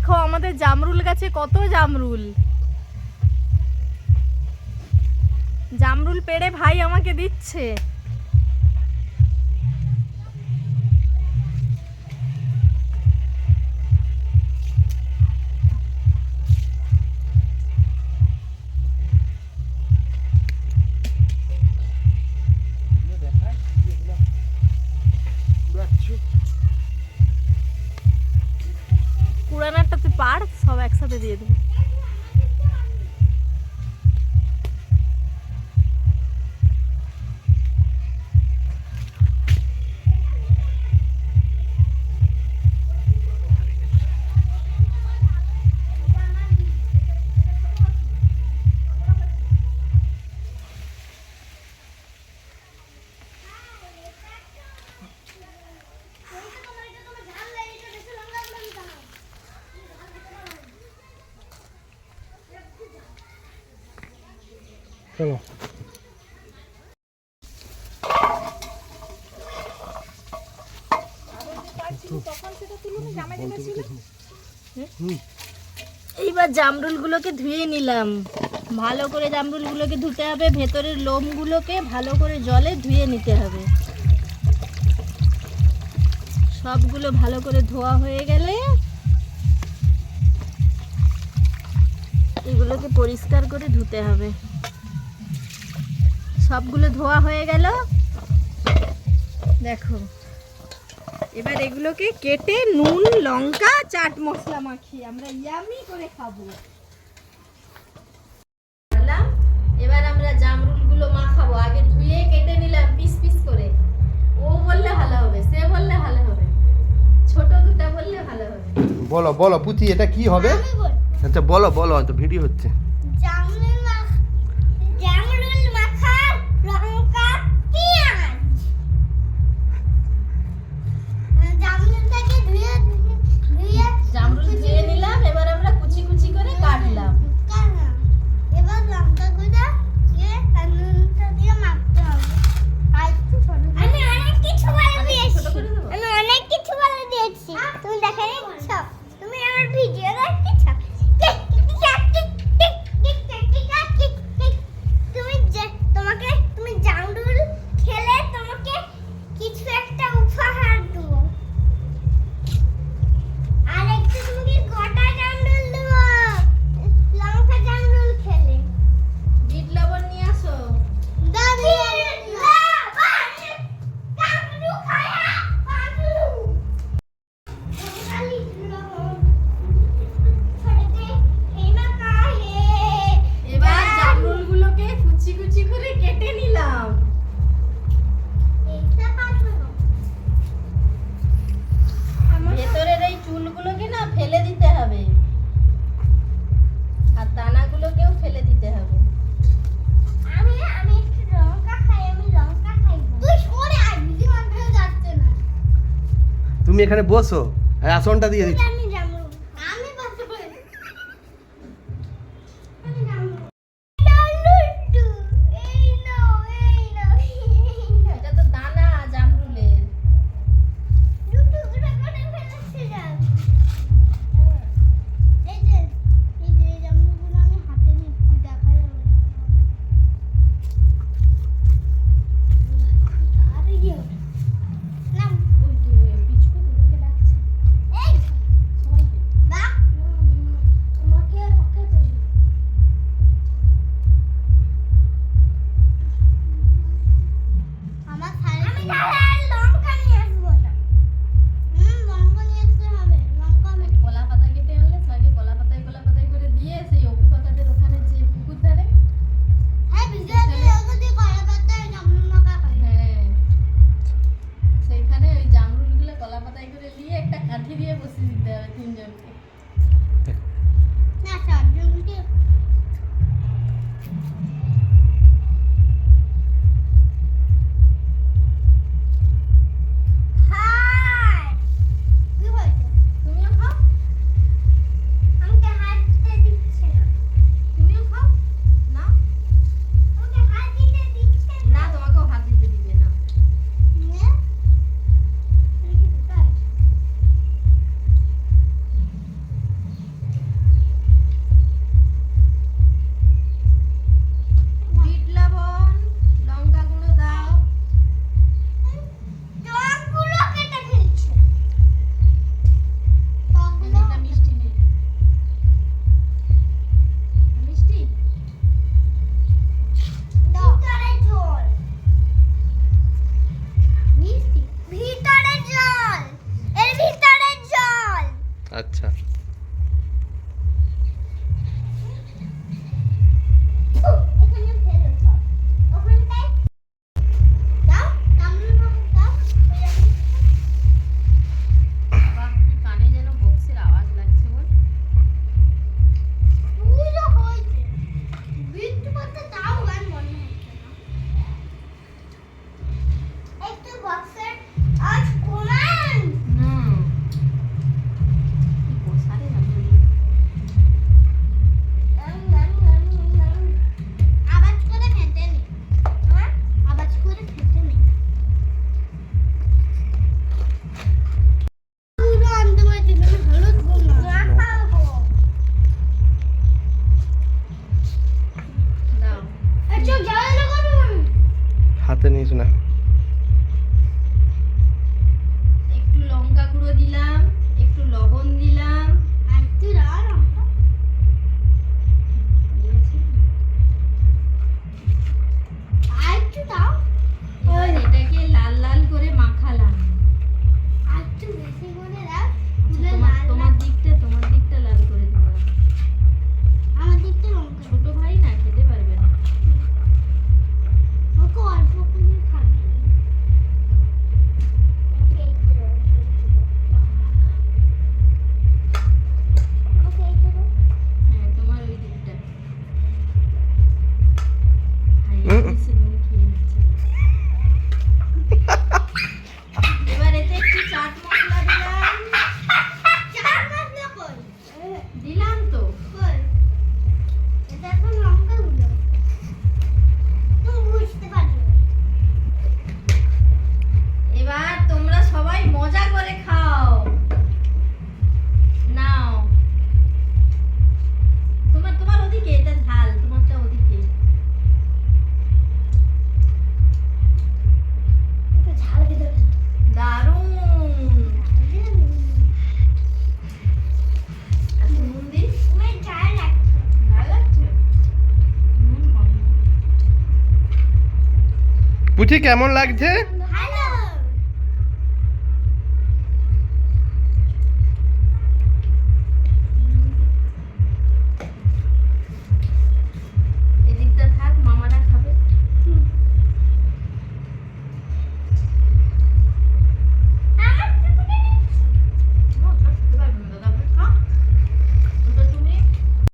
দেখো আমাদের জামরুল গাছে কত জামরুল। জামরুল পেড়ে ভাই আমাকে দিচ্ছে। কুড়ানারটা তুই পার, সব একসাথে দিয়ে দেবো। চলো এইবার জামরুলগুলোকে ধুয়ে নিলাম। ভালো করে জামরুলগুলোকে ধুতে হবে, ভেতরের লোমগুলোকে ভালো করে জলে ধুয়ে নিতে হবে। সবগুলো ভালো করে ধোয়া হয়ে গেলে এগুলোকে পরিষ্কার করে ধুতে হবে। সবগুলো ধোয়া হয়ে গেল, দেখো। এবার এগুলোকে কেটে নুন লঙ্কা চাট মশলা মাখিয়ে আমরা ইয়ামি করে খাবো। এবার আমরা জামরুলগুলো মাখাবো। আগে ধুয়ে কেটে নিলাম পিস পিস করে। ও বললে ভালো হবে, সে বললে ভালো হবে, ছোট দুটা বললে ভালো হবে। বলো বলো পুচি, এটা কি হবে? আচ্ছা বলো বলো, তো ভিডিও হচ্ছে। জামরুল মাখা লঙ্কা পেঁয়াজ। জামরুলটাকে ধুয়ে জামরুল ধুয়ে নিলাম, এবার আমরা কুচি কুচি করে কাটলাম। এবার লঙ্কাগুলো দিয়ে নুনটা দিয়ে মাখতে হবে। আর একটু ছোট আমি অনেক কিছু বলে দিয়েছি। আমি অনেক কিছু বলে দিয়েছি, তুমি দেখে নিচ্ছ? তুমি আমার ভিডিও দেখতেছ? তুমি জামরুল খেলে তোমাকে কিছু একটা উপহার দেবো। আর একটু তুমি গোটা জামরুল দেবো লঙ্কা জামরুল খেলে। বিট লবণ নিয়ে আসো। দাদি কামড়ু খায়া কামড়ু খালি লবণ ছড়তে হেনা কাহে। এবার জামরুলগুলোকে কুচি কুচি করে কেটে নিলাম। এইটা পারবো না। ভেতরের এই চুলগুলোকে না ফেলে দিতে হবে, আর দানাগুলোকেও ফেলে দিতে হবে। আমি একটু লঙ্কা খাই, আমি লঙ্কা খাই। তুই সরে আয়, ভিডিও অন হয়ে যাচ্ছে না। তুমি এখানে বসো, আর আসনটা দিয়ে দিচ্ছি। আমি যাবো, আমি বসে বসে আমি যাবো। লুডু এই নাও এই নাও এটা তো দানা জামরুলের। লুডু গুলো করে ফেলেছে যান। এই যে জামরুলগুলো আমি হাতে নিচ্ছি, দেখা যাবে না। আর ইয়ে না ওই তো পিছু ওদেরকে ডাকছে এই সবাইকে। না তোমাকে ওকে দেব। আমার থালে আমি তাহলে লঙ্কা নিয়ে আসবো না। লঙ্কা নিয়ে আসতে হবে। লঙ্কা আমি কলা পাতা কেটে আনলে সবাইকে কলা পাতায় করে দিয়ে সেই অপু পাতাদের ওখানে যে পুকুর ধারে, হ্যাঁ ভিডিওতে ওকে দিয়ে কলা পাতায় জামরুল মাখা খাই। হ্যাঁ সেইখানে ওই জামরুলগুলো কলা পাতায় করে নিয়ে একটা কাঠি দিয়ে বসিয়ে দিতে হবে তিনজনকে। না চারজনকে হাই কি হয়েছে? তুমিও খাও, আমাকে হাতে দিচ্ছে না। তুমিও খাও। না আমাকে হাত দিতে দিচ্ছে না, তোমাকেও হাত দিতে দিবে না। না। পুঁথি কেমন লাগছে?